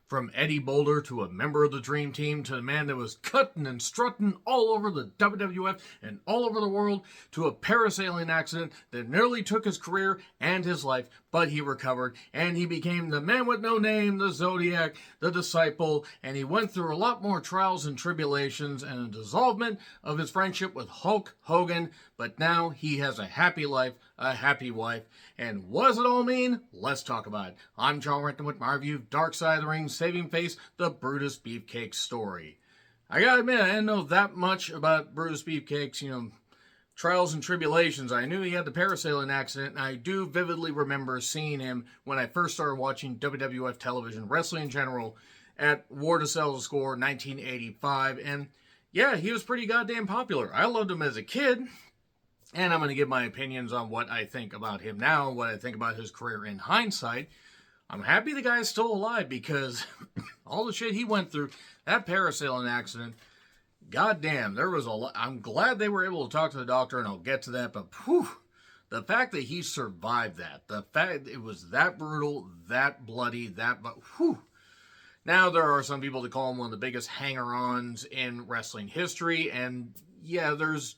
From Eddie Boulder to a member of the Dream Team to the man that was cutting and strutting all over the WWF and all over the world to a parasailing accident that nearly took his career and his life, but he recovered and he became the man with no name, the Zodiac, the disciple, and he went through a lot more trials and tribulations and a dissolvement of his friendship with Hulk Hogan, but now he has a happy life, a happy wife, and what does it all mean? Let's talk about it. I'm John Renton with my review of Dark Side of the Ring, Saving Face, the Brutus Beefcake story. I gotta admit, I didn't know that much about Brutus Beefcake's, trials and tribulations. I knew he had the parasailing accident, and I do vividly remember seeing him when I first started watching WWF television, wrestling in general, at War to Sell the Score 1985, and yeah, he was pretty goddamn popular. I loved him as a kid, and I'm going to give my opinions on what I think about him now, what I think about his career in hindsight. I'm happy the guy's still alive because all the shit he went through, that parasailing accident, goddamn, there was a lot. I'm glad they were able to talk to the doctor, and I'll get to that, but whew, the fact that he survived that, the fact it was that brutal, that bloody, whew. Now, there are some people that call him one of the biggest hanger-ons in wrestling history, and yeah, there's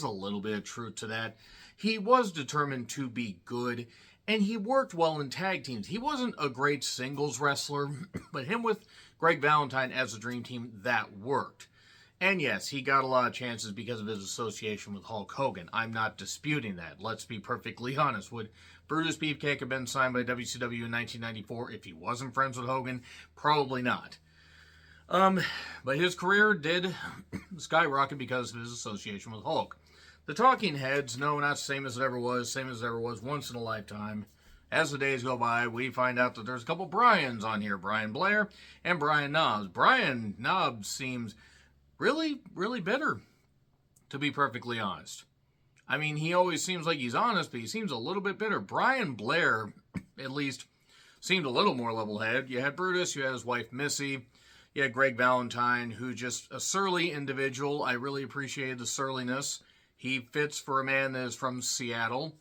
a little bit of truth to that. He was determined to be good, and he worked well in tag teams. He wasn't a great singles wrestler, but him with Greg Valentine as a Dream Team, that worked. And yes, he got a lot of chances because of his association with Hulk Hogan. I'm not disputing that. Let's be perfectly honest. Would Brutus Beefcake have been signed by WCW in 1994 if he wasn't friends with Hogan? Probably not. But his career did skyrocket because of his association with Hulk. The Talking Heads, no, not the same as it ever was once in a lifetime. As the days go by, we find out that there's a couple Bryans on here, Brian Blair and Brian Knobbs. Brian Knobbs seems really, really bitter, to be perfectly honest. I mean, he always seems like he's honest, but he seems a little bit bitter. Brian Blair, at least, seemed a little more level-headed. You had Brutus, you had his wife Missy, you had Greg Valentine, who just a surly individual. I really appreciated the surliness. He fits for a man that is from Seattle.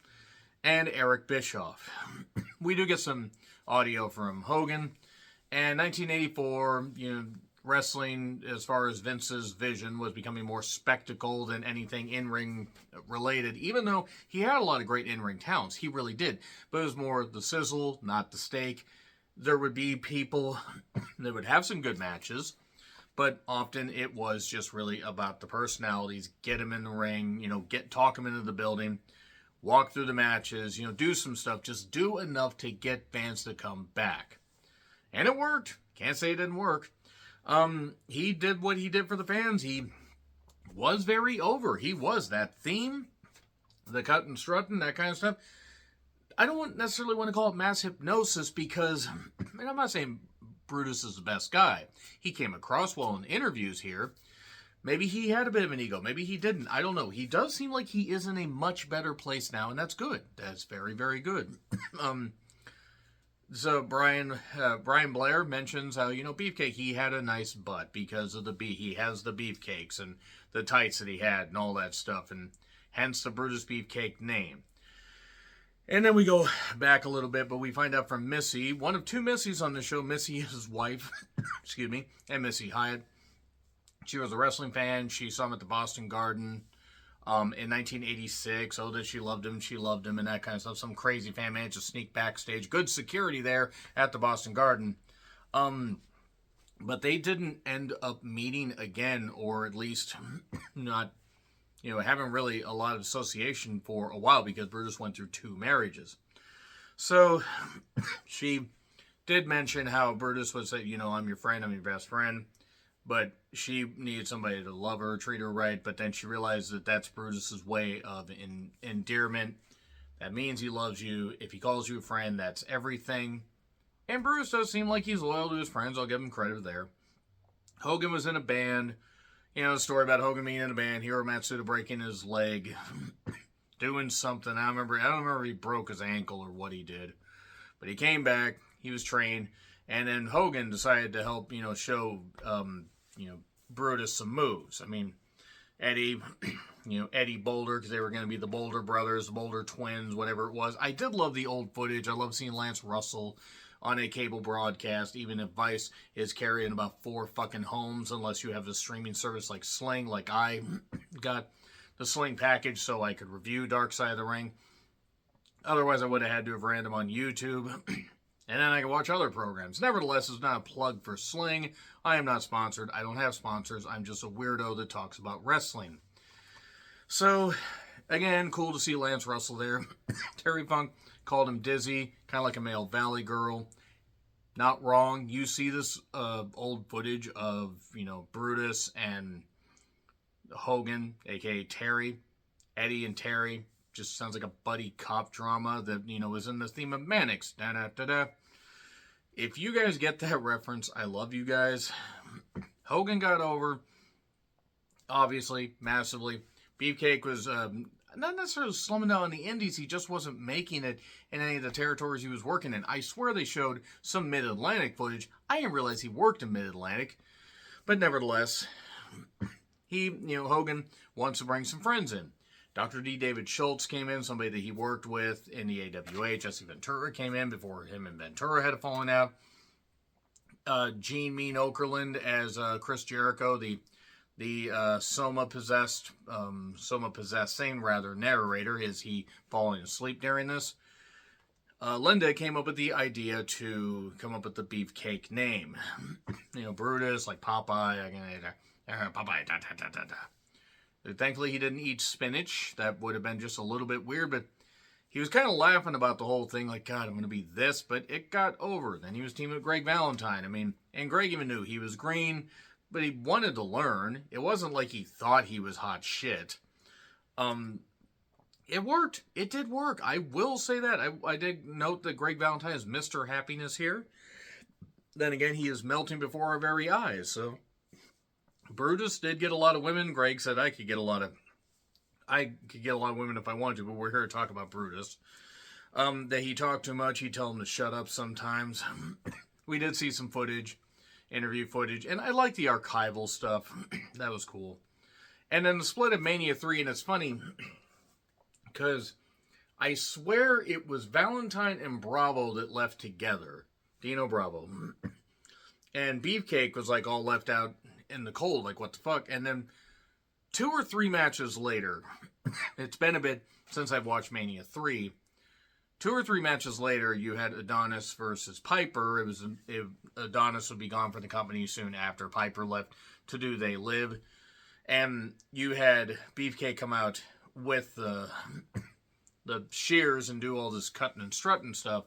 And Eric Bischoff. We do get some audio from Hogan. And 1984, wrestling, as far as Vince's vision, was becoming more spectacle than anything in-ring related, even though he had a lot of great in-ring talents. He really did. But it was more the sizzle, not the steak. There would be people that would have some good matches, but often it was just really about the personalities. Get them in the ring, talk them into the building, walk through the matches, do some stuff. Just do enough to get fans to come back. And it worked. Can't say it didn't work. He did what he did for the fans. He was very over. He was that theme, the cut and strutting, that kind of stuff. I don't necessarily want to call it mass hypnosis because, I'm not saying Brutus is the best guy. He came across well in interviews here. Maybe he had a bit of an ego. Maybe he didn't. I don't know. He does seem like he is in a much better place now, and that's good. That's very, very good. So Brian Blair mentions how, Beefcake, he had a nice butt because of he has the beefcakes and the tights that he had and all that stuff, and hence the Brutus Beefcake name. And then we go back a little bit, but we find out from Missy, one of two Missies on the show. Missy, his wife, and Missy Hyatt. She was a wrestling fan. She saw him at the Boston Garden in 1986. Oh, that she loved him, and that kind of stuff. Some crazy fan managed to sneak backstage. Good security there at the Boston Garden. But they didn't end up meeting again, or at least not, having really a lot of association for a while because Brutus went through 2 marriages. So she did mention how Brutus would say, I'm your friend, I'm your best friend. But she needed somebody to love her, treat her right. But then she realized that that's Brutus's way of endearment. That means he loves you. If he calls you a friend, that's everything. And Brutus does seem like he's loyal to his friends. I'll give him credit there. Hogan was in a band. The story about Hogan being in a band. Hiro Matsuda breaking his leg. Doing something. I don't remember if he broke his ankle or what he did. But he came back. He was trained. And then Hogan decided to help, show, Brutus some moves. I mean, Eddie Boulder, because they were going to be the Boulder brothers, the Boulder twins, whatever it was. I did love the old footage. I love seeing Lance Russell on a cable broadcast, even if Vice is carrying about 4 fucking homes, unless you have a streaming service like Sling, like I got the Sling package so I could review Dark Side of the Ring. Otherwise, I would have had to have ran them on YouTube, and then I could watch other programs. Nevertheless, it's not a plug for Sling. I am not sponsored. I don't have sponsors. I'm just a weirdo that talks about wrestling. So, again, cool to see Lance Russell there. Terry Funk called him dizzy, kind of like a male Valley girl. Not wrong. You see this old footage of, Brutus and Hogan, a.k.a. Terry. Eddie and Terry. Just sounds like a buddy cop drama that, was in the theme of Mannix. Da-da-da-da. If you guys get that reference, I love you guys. Hogan got over, obviously, massively. Beefcake was not necessarily slumming down in the indies. He just wasn't making it in any of the territories he was working in. I swear they showed some Mid-Atlantic footage. I didn't realize he worked in Mid-Atlantic. But nevertheless, Hogan wants to bring some friends in. Dr. D. David Schultz came in, somebody that he worked with in the AWA. Jesse Ventura came in before him and Ventura had a falling out. Gene Mean Okerlund as Chris Jericho, the soma-possessing narrator. Is he falling asleep during this? Linda came up with the idea to come up with the Beefcake name. Brutus, like Popeye. Popeye, da-da-da-da-da. Thankfully, he didn't eat spinach. That would have been just a little bit weird, but he was kind of laughing about the whole thing, like, God, I'm going to be this, but it got over. Then he was teaming with Greg Valentine. And Greg even knew he was green, but he wanted to learn. It wasn't like he thought he was hot shit. It worked. It did work. I will say that. I did note that Greg Valentine is Mr. Happiness here. Then again, he is melting before our very eyes, so... Brutus did get a lot of women. Greg said I could get a lot of women if I wanted to, but we're here to talk about Brutus. That he talked too much. He'd tell him to shut up sometimes. We did see some footage, interview footage, and I like the archival stuff. That was cool. And then the split of Mania 3, and it's funny, because I swear it was Valentine and Bravo that left together. Dino Bravo. And Beefcake was like all left out in the cold, like what the fuck. And then 2 or 3 matches later, it's been a bit since I've watched Mania 3. 2 or 3 matches later, you had Adonis versus Piper. Adonis would be gone from the company soon after Piper left to do They Live. And you had Beefcake come out with the shears and do all this cutting and strutting stuff.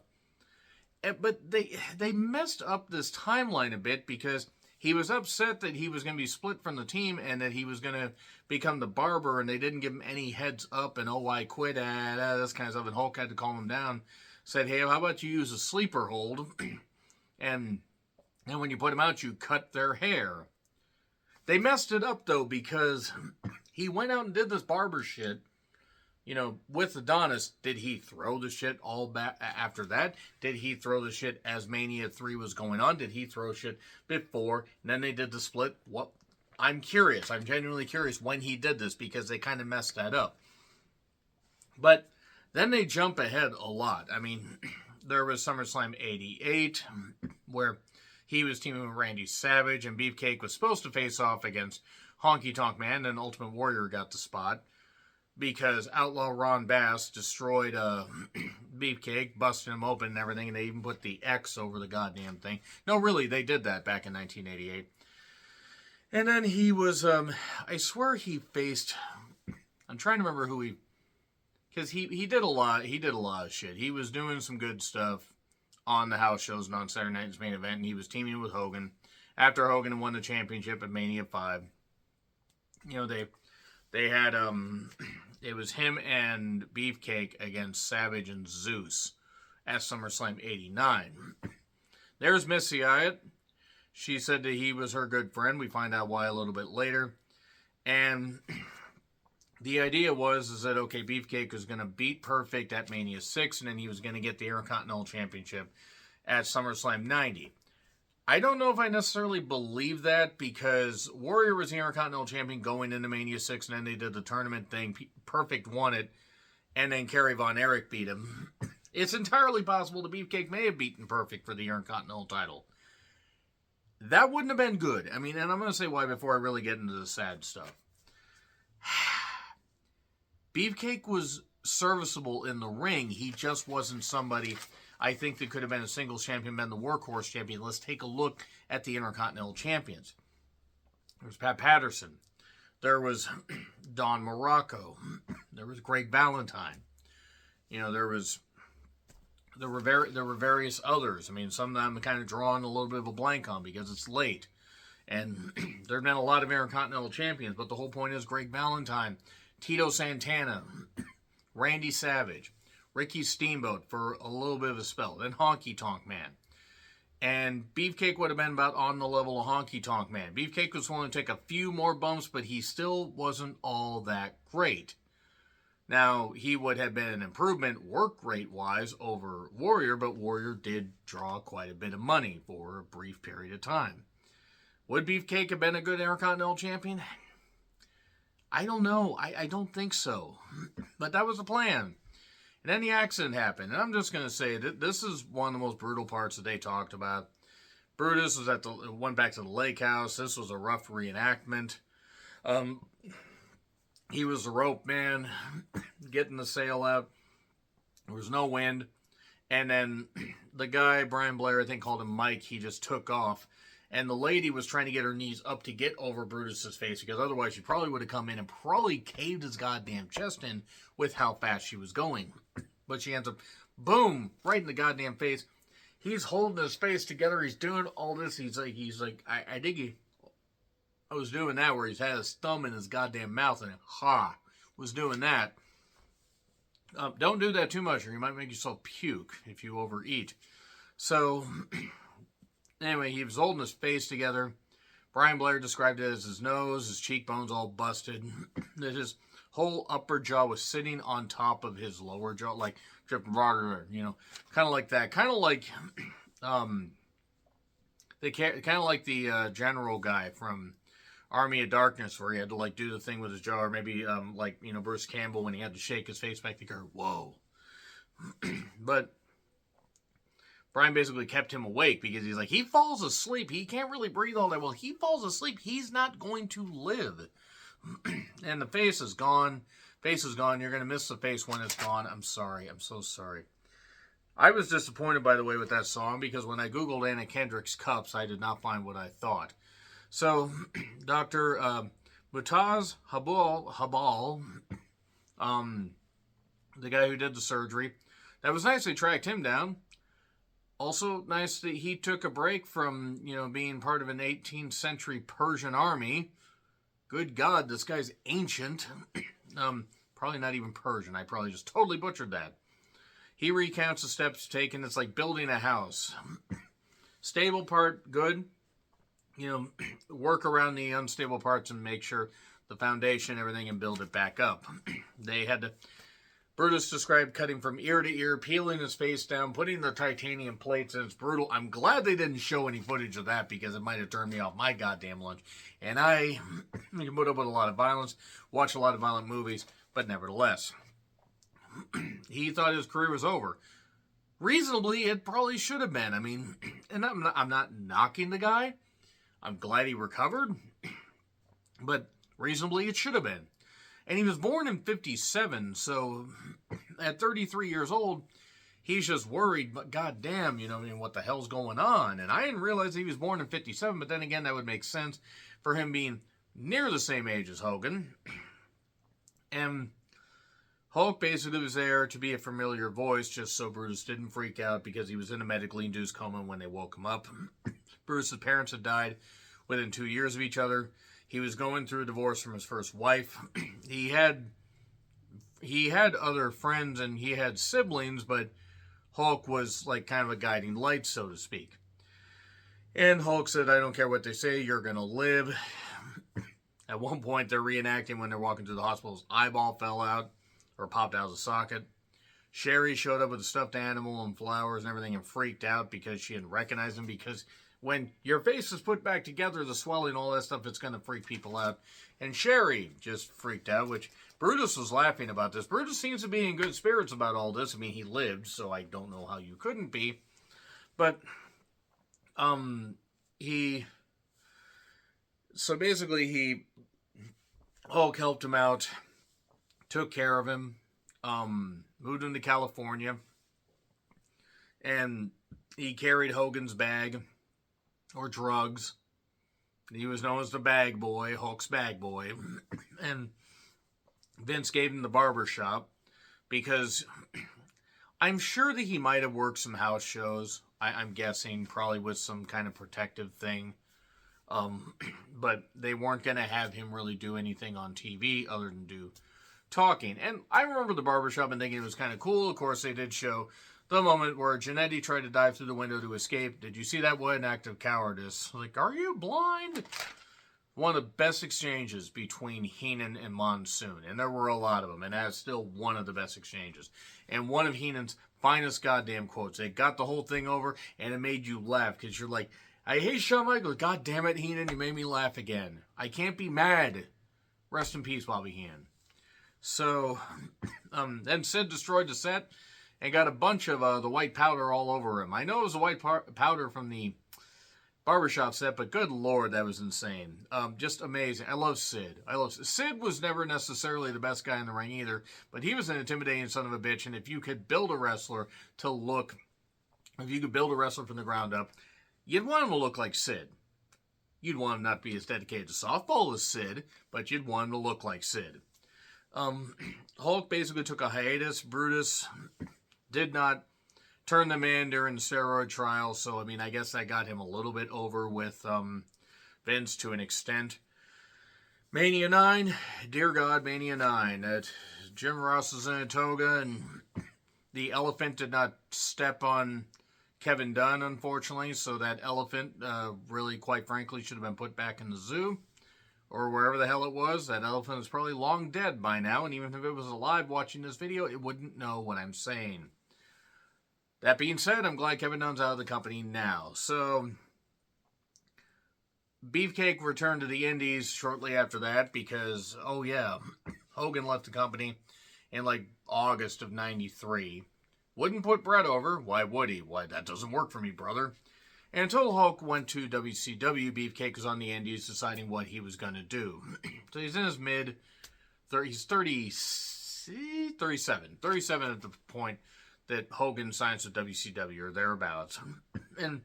But they messed up this timeline a bit because he was upset that he was going to be split from the team and that he was going to become the barber, and they didn't give him any heads up and, oh, I quit, this kind of stuff. And Hulk had to calm him down. Said, hey, how about you use a sleeper hold? And when you put him out, you cut their hair. They messed it up, though, because he went out and did this barber shit. With Adonis, did he throw the shit all back after that? Did he throw the shit as Mania 3 was going on? Did he throw shit before? And then they did the split? What? I'm curious. I'm genuinely curious when he did this because they kind of messed that up. But then they jump ahead a lot. There was SummerSlam 88 where he was teaming with Randy Savage and Beefcake was supposed to face off against Honky Tonk Man, and Ultimate Warrior got the spot. Because Outlaw Ron Bass destroyed Beefcake, busting him open and everything, and they even put the X over the goddamn thing. No, really, they did that back in 1988. And then he was, I swear he faced, I'm trying to remember who because he did a lot of shit. He was doing some good stuff on the house shows and on Saturday Night's Main Event, and he was teaming with Hogan. After Hogan won the championship at Mania 5, they had, it was him and Beefcake against Savage and Zeus at SummerSlam 89. There's Missy Hyatt. She said that he was her good friend. We find out why a little bit later. And the idea was that, okay, Beefcake was going to beat Perfect at Mania 6, and then he was going to get the Intercontinental Championship at SummerSlam 90. I don't know if I necessarily believe that because Warrior was the Intercontinental Champion going into Mania 6, and then they did the tournament thing. Perfect won it, and then Kerry Von Erich beat him. It's entirely possible the Beefcake may have beaten Perfect for the Intercontinental title. That wouldn't have been good. I mean, and I'm going to say why before I really get into the sad stuff. Beefcake was serviceable in the ring. He just wasn't somebody I think that could have been a singles champion, been the workhorse champion. Let's take a look at the Intercontinental champions. There was Pat Patterson. There was Don Morocco. There was Greg Valentine. You know, there were various others. I mean, some of them I'm kind of drawing a little bit of a blank on because it's late. And there have been a lot of Intercontinental champions, but the whole point is Greg Valentine, Tito Santana, Randy Savage, Ricky Steamboat for a little bit of a spell, then Honky Tonk Man. And Beefcake would have been about on the level of Honky Tonk Man. Beefcake was willing to take a few more bumps, but he still wasn't all that great. Now, he would have been an improvement work rate-wise over Warrior, but Warrior did draw quite a bit of money for a brief period of time. Would Beefcake have been a good Intercontinental champion? I don't know. I don't think so. But that was the plan. And then the accident happened. And I'm just going to say that this is one of the most brutal parts that they talked about. Brutus was went back to the lake house. This was a rough reenactment. He was the rope man, getting the sail out. There was no wind. And then the guy, Brian Blair, I think called him Mike, he just took off. And the lady was trying to get her knees up to get over Brutus's face, because otherwise she probably would have come in and probably caved his goddamn chest in with how fast she was going. But she ends up, boom, right in the goddamn face. He's holding his face together. He's doing all this. He's like, I dig I was doing that where he's had his thumb in his goddamn mouth and was doing that. Don't do that too much or you might make yourself puke if you overeat. So, anyway, he was holding his face together. Brian Blair described it as his nose, his cheekbones all busted. That his whole upper jaw was sitting on top of his lower jaw, like dripping water, you know, kind of like that. Kind of like, the general guy from Army of Darkness, where he had to like do the thing with his jaw, or maybe Bruce Campbell when he had to shake his face back. They go, whoa. But Brian basically kept him awake because he's like, he falls asleep. He can't really breathe all that well. He falls asleep. He's not going to live. And the face is gone. Face is gone. You're going to miss the face when it's gone. I'm sorry. I'm so sorry. I was disappointed, by the way, with that song because when I Googled Anna Kendrick's Cups, I did not find what I thought. So, Dr. Mutaz Habal, the guy who did the surgery, that was nice they tracked him down. Also nice that he took a break from, being part of an 18th century Persian army. Good God, this guy's ancient. Probably not even Persian. I probably just totally butchered that. He recounts the steps taken. It's like building a house. Stable part, good. Work around the unstable parts and make sure the foundation, everything, and build it back up. They had to... Brutus described cutting from ear to ear, peeling his face down, putting the titanium plates, and it's brutal. I'm glad they didn't show any footage of that because it might have turned me off my goddamn lunch. And I can put up with a lot of violence, watch a lot of violent movies, but nevertheless, he thought his career was over. Reasonably, it probably should have been. I mean, and I'm not knocking the guy. I'm glad he recovered, but reasonably, it should have been. And he was born in 57, so at 33 years old, he's just worried, but goddamn, what the hell's going on? And I didn't realize he was born in 57, but then again, that would make sense for him being near the same age as Hogan. And Hulk basically was there to be a familiar voice, just so Brutus didn't freak out because he was in a medically induced coma when they woke him up. Bruce's parents had died within 2 years of each other. He was going through a divorce from his first wife. He had other friends and he had siblings, but Hulk was like kind of a guiding light, so to speak. And Hulk said, I don't care what they say, you're going to live. At one point, they're reenacting when they're walking through the hospital, his eyeball fell out or popped out of the socket. Sherry showed up with a stuffed animal and flowers and everything and freaked out because she hadn't recognized him because when your face is put back together, the swelling, all that stuff, it's going to freak people out. And Sherry just freaked out, which Brutus was laughing about this. Brutus seems to be in good spirits about all this. I mean, he lived, so I don't know how you couldn't be. But, Hulk helped him out, took care of him, moved him to California, and he carried Hogan's bag, or drugs. He was known as the bag boy, Hulk's bag boy. And Vince gave him the barber shop because I'm sure that he might have worked some house shows. I'm guessing probably with some kind of protective thing. But they weren't going to have him really do anything on TV other than do talking. And I remember the barbershop and thinking it was kind of cool. Of course, they did show the moment where Jannetty tried to dive through the window to escape. Did you see that? What an act of cowardice. Like, are you blind? One of the best exchanges between Heenan and Monsoon. And there were a lot of them. And that's still one of the best exchanges. And one of Heenan's finest goddamn quotes. They got the whole thing over and it made you laugh. Because you're like, I hate Shawn Michaels. God damn it, Heenan. You made me laugh again. I can't be mad. Rest in peace, Bobby Heenan. So, then Sid destroyed the set and got a bunch of the white powder all over him. I know it was the white powder from the barbershop set, but good Lord, that was insane. Just amazing. I love Sid. Sid was never necessarily the best guy in the ring either, but he was an intimidating son of a bitch, and if you could build a wrestler from the ground up, you'd want him to look like Sid. You'd want him not to be as dedicated to softball as Sid, but you'd want him to look like Sid. Hulk basically took a hiatus. Brutus did not turn them in during the steroid trial, so I mean, I guess that got him a little bit over with Vince to an extent. Mania 9, dear God, Mania 9. Jim Ross is in a toga, and the elephant did not step on Kevin Dunn, unfortunately, so that elephant really, quite frankly, should have been put back in the zoo, or wherever the hell it was. That elephant is probably long dead by now, and even if it was alive watching this video, it wouldn't know what I'm saying. That being said, I'm glad Kevin Dunn's out of the company now. So, Beefcake returned to the Indies shortly after that because, oh yeah, Hogan left the company in like August of '93. Wouldn't put Brett over. Why would he? Why, that doesn't work for me, brother. And until Hulk went to WCW, Beefcake was on the Indies deciding what he was going to do. So he's in his he's 37 at the point that Hogan signs with WCW or thereabouts. And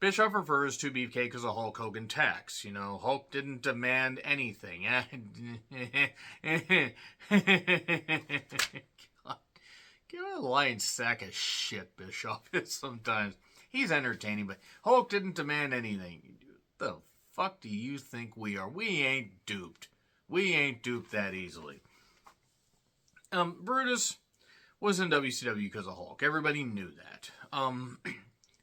Bischoff refers to Beefcake as a Hulk Hogan tax. You know, Hulk didn't demand anything. God, give a lying sack of shit, Bischoff is sometimes. He's entertaining, but Hulk didn't demand anything. The fuck do you think we are? We ain't duped. We ain't duped that easily. Brutus was in WCW because of Hulk. Everybody knew that.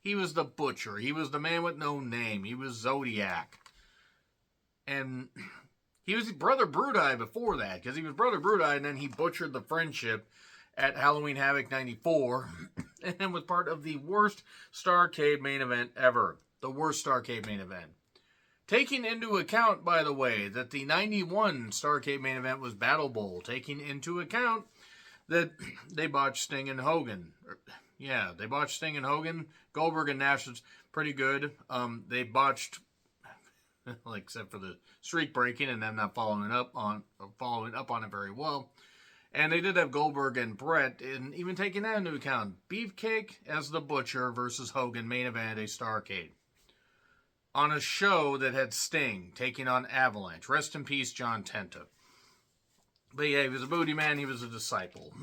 He was the Butcher. He was the man with no name. He was Zodiac. And he was Brother Brudai before that, because he was Brother Brudai, and then he butchered the Friendship at Halloween Havoc 94, and then was part of the worst Starrcade main event ever. The worst Starrcade main event. Taking into account, by the way, that the 91 Starrcade main event was Battle Bowl. Taking into account that they botched Sting and Hogan. Yeah, they botched Sting and Hogan. Goldberg and Nash was pretty good. They botched, like, except for the streak breaking and them not following up on it very well. And they did have Goldberg and Brett, and even taking that into account, Beefcake as the Butcher versus Hogan main event a Starrcade. On a show that had Sting taking on Avalanche. Rest in peace, John Tenta. But yeah, he was a booty man, he was a disciple.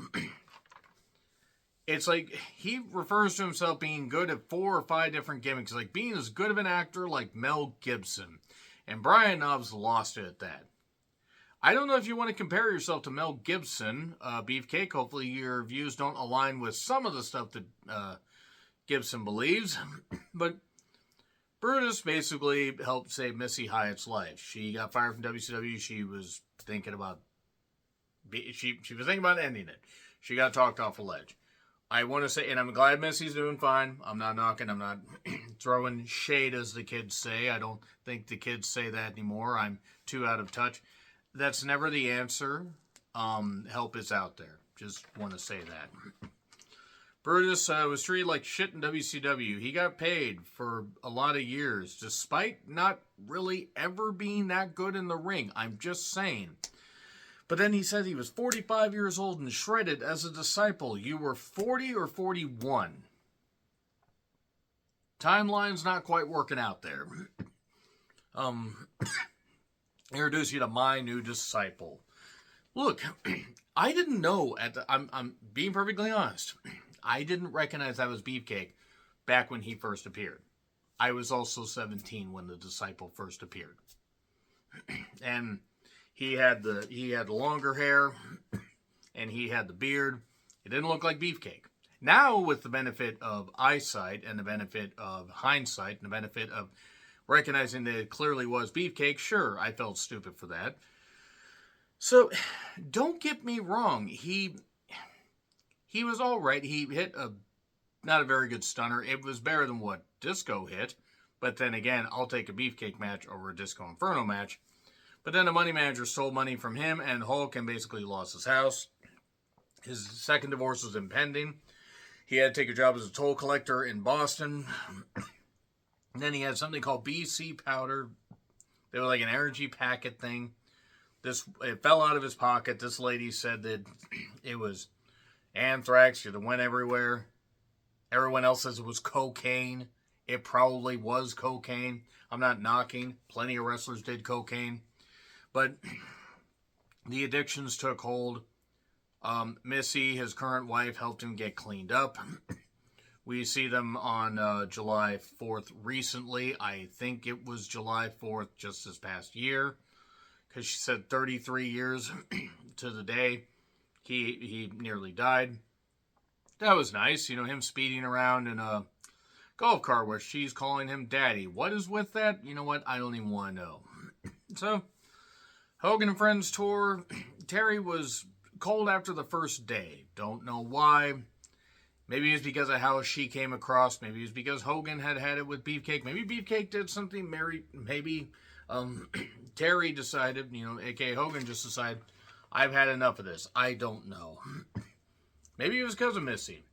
It's like, he refers to himself being good at 4 or 5 different gimmicks. Like being as good of an actor like Mel Gibson. And Brian Knobbs lost it at that. I don't know if you want to compare yourself to Mel Gibson, Beefcake. Hopefully your views don't align with some of the stuff that Gibson believes. But Brutus basically helped save Missy Hyatt's life. She got fired from WCW. She was thinking about ending it. She got talked off a ledge. I want to say, and I'm glad Missy's doing fine. I'm not knocking. I'm not throwing shade, as the kids say. I don't think the kids say that anymore. I'm too out of touch. That's never the answer. Help is out there. Just want to say that. Brutus was treated like shit in WCW. He got paid for a lot of years, despite not really ever being that good in the ring. I'm just saying. But then he said he was 45 years old and shredded as a disciple. You were 40 or 41. Timeline's not quite working out there. Introduce you to my new disciple. Look, I didn't know I'm being perfectly honest. I didn't recognize that was Beefcake back when he first appeared. I was also 17 when the disciple first appeared. And he had the longer hair and he had the beard. It didn't look like Beefcake. Now, with the benefit of eyesight and the benefit of hindsight and the benefit of recognizing that it clearly was Beefcake, sure, I felt stupid for that. So, don't get me wrong. He was all right. He hit not a very good stunner. It was better than what Disco hit. But then again, I'll take a Beefcake match over a Disco Inferno match. But then the money manager stole money from him, and Hulk and basically lost his house. His second divorce was impending. He had to take a job as a toll collector in Boston. And then he had something called BC powder. They were like an energy packet thing. It fell out of his pocket. This lady said that it was anthrax. It went everywhere. Everyone else says it was cocaine. It probably was cocaine. I'm not knocking. Plenty of wrestlers did cocaine. But the addictions took hold. Missy, his current wife, helped him get cleaned up. We see them on July 4th recently. I think it was July 4th just this past year. Because she said 33 years to the day he nearly died. That was nice. You know, him speeding around in a golf cart where she's calling him daddy. What is with that? You know what? I don't even want to know. So, Hogan and Friends tour. Terry was cold after the first day. Don't know why. Maybe it's because of how she came across. Maybe it's because Hogan had it with Beefcake. Maybe Beefcake did something. Maybe Terry decided, a.k.a. Hogan just decided, I've had enough of this. I don't know. Maybe it was because of Missy.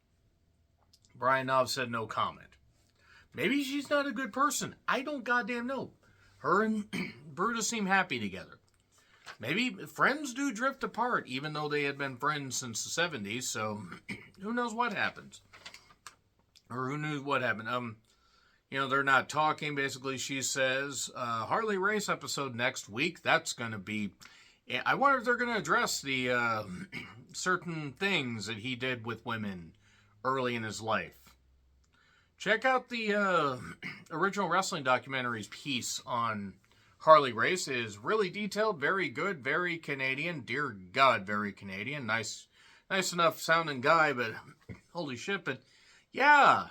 Brian Knobbs said no comment. Maybe she's not a good person. I don't goddamn know. Her and Brutus seem happy together. Maybe friends do drift apart, even though they had been friends since the 70s, so who knows what happens. Or who knew what happened. They're not talking, basically, she says. Harley Race episode next week. That's going to be... I wonder if they're going to address the certain things that he did with women early in his life. Check out the original wrestling documentaries piece on Harley Race. It is really detailed, very good, very Canadian. Dear God, very Canadian. Nice enough sounding guy, but holy shit, but yeah.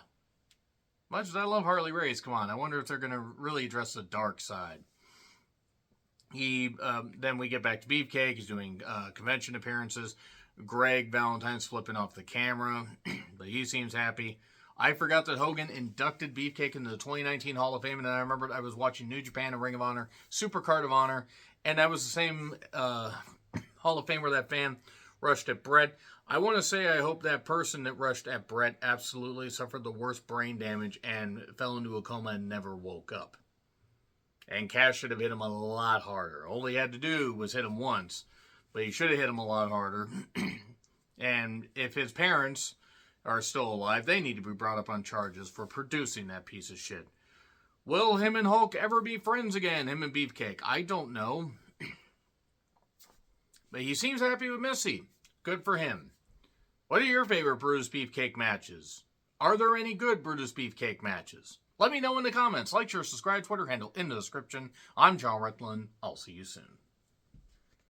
Much as I love Harley Race, come on, I wonder if they're going to really address the dark side. Then we get back to Beefcake. He's doing convention appearances. Greg Valentine's flipping off the camera, but he seems happy. I forgot that Hogan inducted Beefcake into the 2019 Hall of Fame, and I remembered I was watching New Japan and Ring of Honor, Supercard of Honor, and that was the same Hall of Fame where that fan rushed at Brett. I want to say I hope that person that rushed at Brett absolutely suffered the worst brain damage and fell into a coma and never woke up. And Cash should have hit him a lot harder. All he had to do was hit him once, but he should have hit him a lot harder. And if his parents are still alive, they need to be brought up on charges for producing that piece of shit. Will him and Hulk ever be friends again, him and Beefcake? I don't know. But he seems happy with Missy. Good for him. What are your favorite Brutus Beefcake matches? Are there any good Brutus Beefcake matches? Let me know in the comments. Like, share, subscribe, Twitter handle in the description. I'm John Rutland. I'll see you soon.